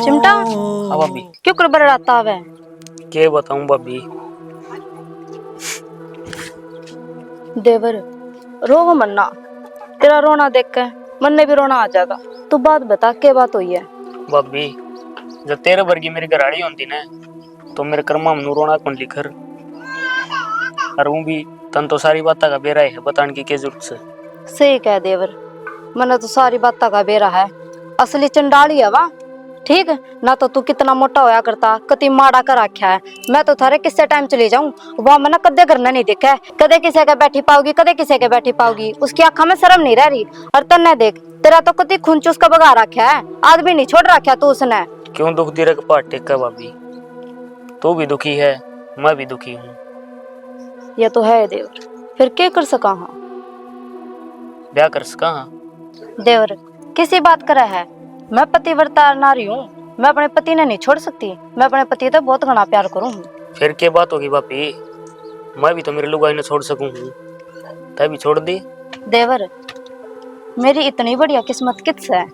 चिमटा हाँ भाभी। क्यों कर बरड़ाता है? क्या बताऊं भाभी। देवर रो मन्ना, तेरा रोना देख के मन ने भी रोना आ जाएगा। तू बात बता, क्या बात हुई है? भाभी जब तेरे वर्गी मेरी घराड़ी होती ना तो मेरे कर्मा में रोना कौन लिखर। और वो भी तन तो सारी बात का बेरा है, बताने की क्या जरूरत से। सही कह देवर, मैंने तो सारी बात का बेरा है। असली चंडाली है वाह। ठीक ना, तो तू कितना मोटा होया करता, कति माड़ा कर आख्या है। मैं तो थारे किससे टाइम चली जाऊं, वह मैंने कदे करना नहीं देखा है। कदे किसे के बैठी पाओगी, कदे किसे के बैठी पाओगी। उसकी आंखों में शर्म नहीं रह रही। और तन्ने देख, तेरा तो कति खून चूस का बगा रखा है, आदमी नहीं छोड़ रखा तू उसने। क्यों दुख दे रहा पाट टेका भाभी, तू भी दुखी है मैं भी दुखी हूँ। ये तो है देवर, फिर क्या कर सका हाँ? ब्याह कर सका देवर किसी बात करे है, मैं पतिव्रता नारी हूँ। मैं अपने पति ने नहीं छोड़ सकती। मैं अपने पति तो बहुत घना प्यार करूँ। फिर क्या बात होगी भाभी, मैं भी तो मेरे लुगाई ने छोड़ सकूं हूँ, तभी छोड़ दी। देवर मेरी इतनी बढ़िया किस्मत किससे है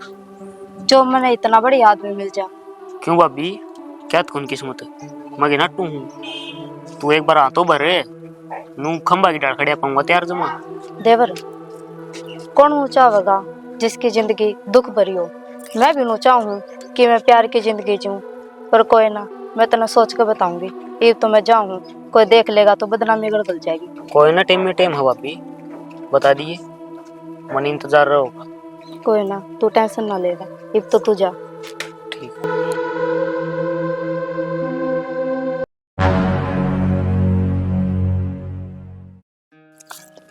जो मैंने इतना बढ़िया आदमी मिल जा। क्यों भाभी क्या कौन किस्मत मैं नाटू हूँ। तू एक बार हाथों भरे नू खंबा की डाल खड़िया पाऊंगा तैयार जमा। देवर कौन ऊंचा होगा जिसकी जिंदगी दुख भरी हो। मैं भी ऊंचा हूँ कि मैं प्यार की जिंदगी जीऊं, पर कोई ना, मैं तेना सोच के बताऊंगी। एक तो मैं जाऊँ, कोई देख लेगा तो बदनामी गड़बड़ जाएगी। कोई ना टाइम में टाइम है भाभी, बता दिए मन इंतजार रहा होगा। कोई ना, तू टेंशन ना लेगा, अब तो तू जा। ठीक।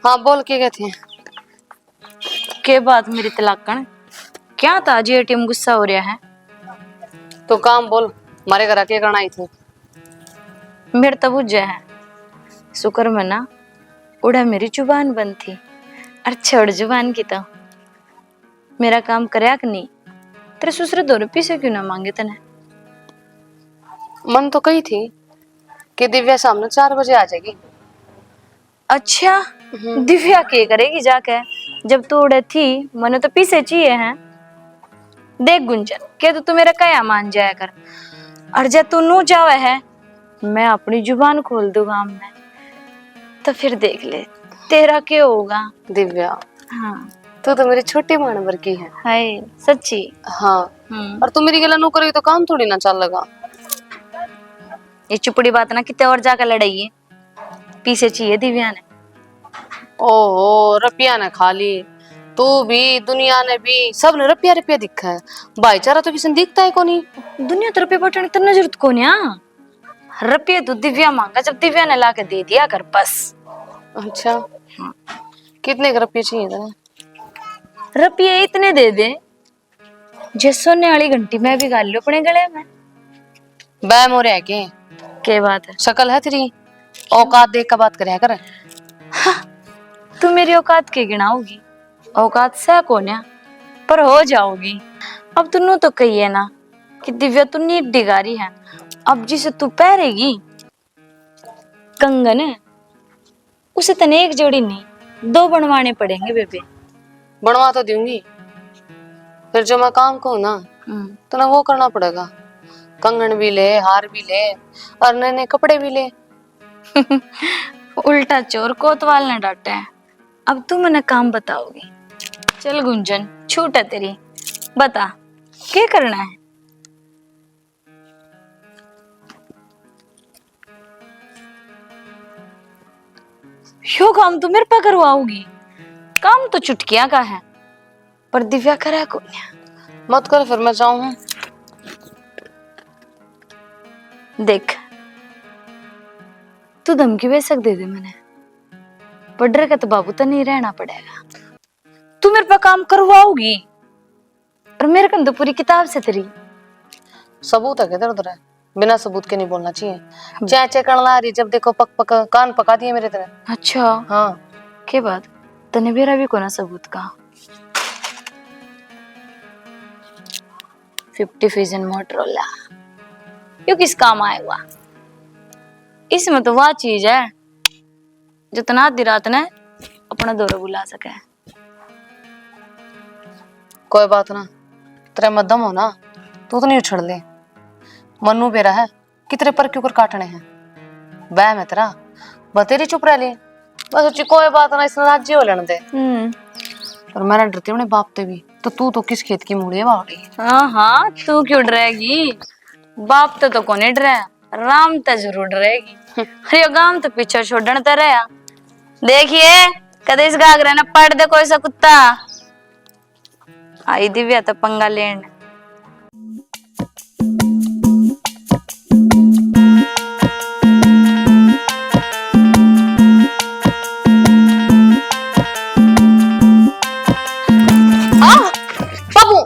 हाँ बोल के गए थे। के बात मेरी तलाकण क्या था जी? एटीएम गुस्सा हो रहा है तो काम बोल, हमारे घर आके करना आई थी। मेरे तब बुझे है शुक्र मना उड़ा मेरी जुबान बंद थी। और छोड़ जुबान की तो मेरा काम करया कि नहीं। तेरे ससुर 2 रुपये से क्यों ना मांगे तने? मन तो कही थी कि दिव्या सामने 4 बजे आ जाएगी। अच्छा, दिव्या के करेगी जाके जब तू उड़े थी? मने तो पीछे चाहिए हैं। देख गुंजन के तो तू मेरा कया मान जाया कर। और जब तू नू जावे है मैं अपनी जुबान खोल दूंगा मैं, तो फिर देख ले तेरा क्या होगा। दिव्या हाँ तू तो मेरी छोटी मानवर की है। हाय सच्ची। हाँ और तू मेरी गला नो करेगी तो काम थोड़ी ना चल लगा। ये चुपड़ी बात ना कितने और जाकर लड़ाई पीछे चाहिए दिव्या ने। ओहो रुपया ने खा ली, तू भी दुनिया ने भी सब ने रुपया रुपया दिखा है। भाईचारा तो किसी ने दिखता है कोनी। दुनिया तो रुपये बटने इतना जरूरत को नहीं। रुपये तो दिव्या मांगा जब दिव्या ने ला के दे दिया कर बस। अच्छा कितने के रुपये चाहिए तेरे? रुपये इतने दे दे जे सोने वाली घंटी मैं भी गाल लो अपने गले में। बैम हो रहा है क्या बात है? शकल है तेरी, औकात देख का बात करे कर। तू मेरी औकात के गिनाओगी? औकात से कोन्या पर हो जाओगी। अब तू तो कही है ना कि दिव्या तू नीट डिगारी है। अब जिसे तू पहरेगी कंगन उसे तने एक जोड़ी नहीं 2 बनवाने पड़ेंगे बेबे। बनवा तो दूंगी, फिर जो मैं काम कहूँ ना तो ना वो करना पड़ेगा। कंगन भी ले, हार भी ले और नए नए कपड़े भी ले। उल्टा चोर कोतवाल ने डांटा है। अब तू मैंने काम बताओगी। चल गुंजन छूट है तेरी, बता क्या करना है? यो काम तू मेरे पे करवाओगी? काम तो चुटकिया का है पर दिव्या करा को मत कर फिर मैं जाऊं। देख तू धमकी बेशक दे दे मैंने, पर डर का तो बाबू तो नहीं रहना पड़ेगा। तू मेरे पे काम करवाओगी और मेरे कन तो पूरी किताब से तेरी सबूत है किधर उधर है, बिना सबूत के नहीं बोलना चाहिए। चे करना रही जब देखो पक पक कान पका दिए मेरे तरह। अच्छा हाँ के बात तने मेरा भी कोना सबूत का 50 फिजन मोटरोला यो किस काम आएगा? इसमें तो वह चीज है जो तना आधी रात ने अपना दौरा बुला सके। कोई बात ना, तेरा मध्यम हो ना तू तो नहीं उछड़ ले। मनु बेरा है कितने पर क्यों कर काटने हैं वह मैं तेरा बतेरी चुप रह ले बस सोची कोई बात ना इसने राज्य हो लेने दे। पर मैं डरती हूँ अपने बाप ते भी तो तू किस खेत की मूड़ी है बावड़ी। हाँ हाँ तू क्यों डरेगी, बाप तो कोने डरे, राम तो जरूर डरेगी। अरे गांव तो पीछे छोड़ने तो रहा। देखिए कदे इस घाघरे ने पड़ दे कोई सा कुत्ता। आई दिव्या तो पंगा लेन। बाबू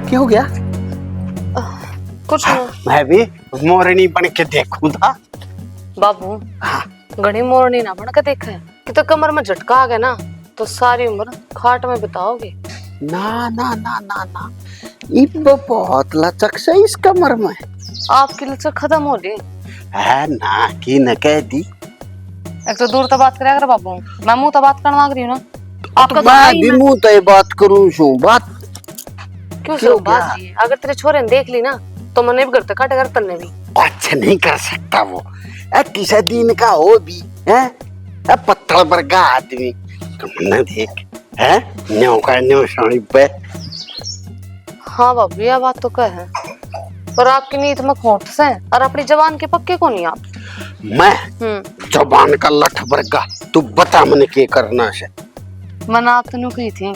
क्या हो गया? कुछ नहीं। मैं भी मोरनी बन के देखूं था। बाबू घड़ी मोरनी ना बन के देखा है कि तो कमर में झटका आ गया ना तो सारी उम्र खाट में बिताओगे। ना ना ना ना ना, इब बहुत लचक से इस कमर में। आपकी लचक खत्म हो गई है ना कि न कह दी। एक तो दूर तो बात करे अगर बाबू मैं मुंह तो बात करना रही हूँ ना आपका तो मैं भी मुंह तो बात करूं छू बात क्यों से बात जी अगर तेरे छोरे ने देख ली ना तो मने भी करते काटे कर तन्ने भी अच्छा नहीं कर सकता वो। किसी दिन का हो भी है पत्थर पर का आदमी तुमने देख है न्यो का न्यो साड़ी पे। हाँ बाबू यह बात तो कह है पर आपकी नीयत में खोट से और अपनी जवान के पक्के को नहीं आप। मैं जबान का लठ बरगा तू बता मन के करना से। मैंने आप तेन कही थी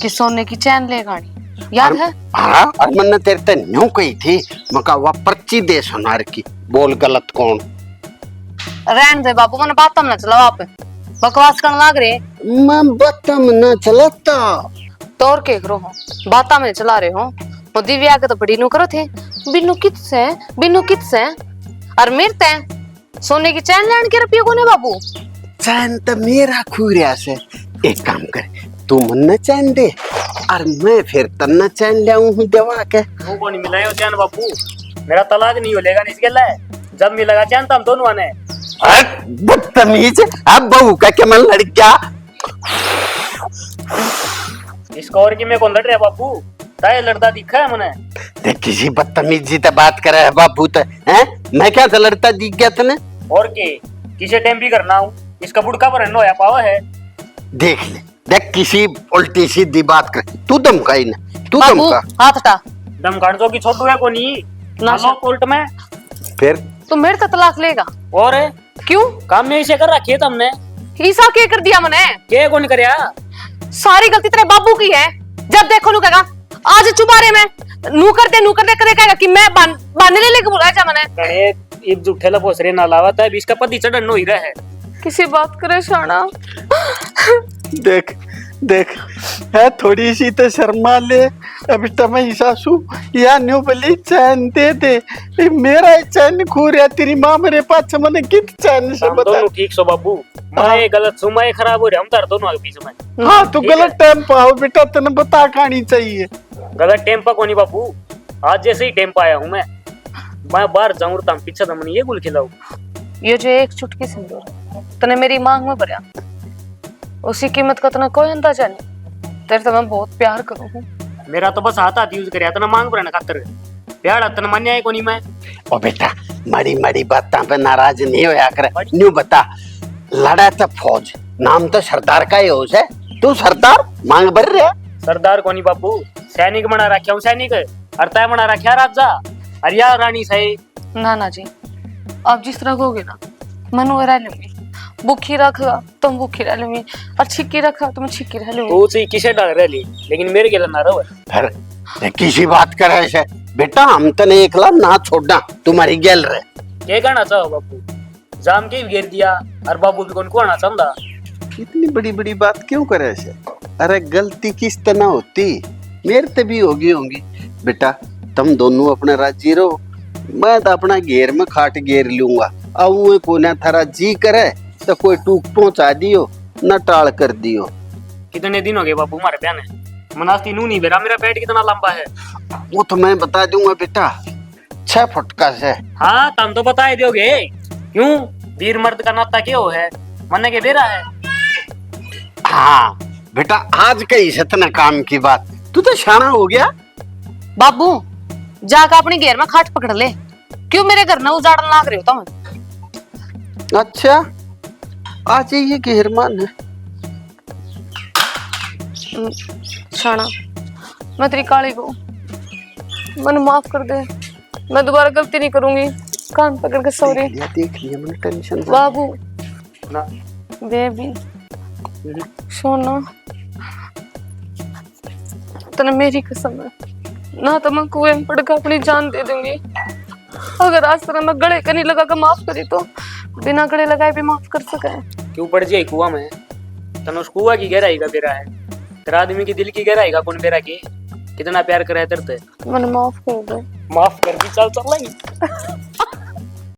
कि सोने की चैन ले गाड़ी याद है। हाँ और मैंने तेरे ते न्यू कही थी मका वह पर्ची दे सोनार की बोल गलत कौन। रहन दे बाबू मैंने बात ना चलाओ आप बकवास करने लग रहे। मैं बतम न चलता तो और के करो हो बाता में चला रहे हो वो दिव्या के तो बड़ी नु करो थे बिन्नू कित से और मेरे ते सोने की चैन लेने के रुपये को ने बाबू। चैन तो मेरा खुरिया से एक काम कर तू मन चैन दे और मैं फिर तन्ना चैन ले आऊं देवा के। वो कौन मिलायो चैन बापू, मेरा तलाक नहीं होलेगा नहीं इसके लिए। जब मिलेगा चैन तो हम दोनों आने। बदतमीज अब बहू का क्या मन लड़किया इसको और की मैं कौन लड़ रहा बापू ताए लड़ता दिखा है मने। देख किसी बदतमीजी से बात करे है बाबू तो हैं मैं क्या से लड़ता दिख गया तने और के किसे टाइम भी करना हूँ इसका बुड़का पर नो या पावा है। देख ले देख किसी उल्टी सीधी बात कर तू धमका ही ना तू बाबू धमका हाथ हटा दम कांडो की छोटू है कोनी ना ना कोर्ट में फिर तू मेरे से तलाक लेगा और क्यों काम में इसे कर रखी है तुमने। ईसा के कर दिया मैंने के कौन करया सारी गलती तेरे बाबू की है। जब देखो नू कहेगा आज चुबारे में नू कर दे करे कहेगा कि मैं बांधने ले लेके बुलाया जा मैंने कने इब जुठे ला पोसरे ना लावत है इसका पति चढ़न हो ही रहा है। किसी बात करे शाना देख देख है थोड़ी सी तो शर्मा ले अभी तमें सासू या न्यू बली चैन दे दे ये मेरा चैन खो रहा तेरी माँ मेरे पास मैंने कित चैन से हम बता। दोनों ठीक सो बाबू मैं गलत सु मैं खराब हो रहा हम तार दोनों आगे पीछे में। हाँ तू गलत टाइम पे आओ बेटा तेने बता कहानी चाहिए। गलत टाइम पर कोनी बापू आज जैसे ही टाइम पे आया हूँ मैं बाहर जाऊँ तो पीछे तो ये गुल खिलाऊ। ये जो एक चुटकी सिंदूर तने मेरी मांग में भरा उसी कीमत का तना कोई अंदाजा नहीं। तेरे तो मैं बहुत प्यार करूँ हूँ। मेरा तो बस हाथ यूज कर तना मांग पर खातर प्यार तना मान्य है कोनी मैं। ओ बेटा मड़ी मड़ी बातों पे नाराज नहीं होया कर न्यू बता लड़ा था फौज नाम तो सरदार का ही हो से तू सरदार मांग भर रहा सरदार कोनी बापू सैनिक बना रखा हूँ सैनिक अर्थाय बना रखा राजा अरिया रानी सही। ना जी आप जिस तरह कहोगे ना मनु रह लूंगी भूखी रखा तुम भूखी रह लूंगी और छिक्की रखा तुम छिक्की रह लूंगी। तू सी किसे डाल रही लेकिन मेरे के ना रहो फिर किसी बात कर रहे से बेटा हम तो नहीं एकला ना छोड़ना तुम्हारी गेल रहे क्या कहना चाहो बापू जाम के घेर दिया और बाबू भी कौन को आना चाहता। इतनी बड़ी बड़ी बात क्यों करे से अरे गलती किस तरह होती मेरे ते भी होगी बेटा तुम दोनों अपने राजी रहो मैं तो अपना घेर में खाट घेर लूंगा अब कोना थारा जी करे तो कोई टूक पहुंचा दियो न टाल कर दियो। कितने दिन हो गए बापू हमारे प्याने मनास्ती नू नहीं बेरा मेरा पेट कितना लंबा है वो तो मैं बता दूंगा बेटा 6 फुट का से। हाँ तुम तो बता ही दोगे क्यों वीर मर्द का नाता क्यों है मन के बेरा है। हाँ बेटा आज कही सतना काम की बात तू तो शाना हो गया। बाबू जाकर अपनी घेर में खाट पकड़ ले। क्यों मेरे घर ना उजाड़न लाग रहे हो तुम? अच्छा आ जाइए घेरमान है। शाना, मैं तेरी काली को मन माफ कर दे, मैं दोबारा गलती नहीं करूंगी। कान पकड़ के सॉरी देख लिया मैंने, टेंशन बाबू ना बेबी सोना, तने मेरी कसम है ना तो मैं कुएं में पड़कर अपनी जान दे दूंगी। अगर आज तरह मैं गले का नहीं लगा कर माफ करी तो बिना गले लगाए भी माफ कर सके। क्यों पड़ जाए कुआ में? तन उस कुआ की गहराई का बेरा है, तेरा आदमी की दिल की गहराई का कौन बेरा की? कितना प्यार करे तेरे ते। मैंने माफ कर दे। माफ कर दी, चल चल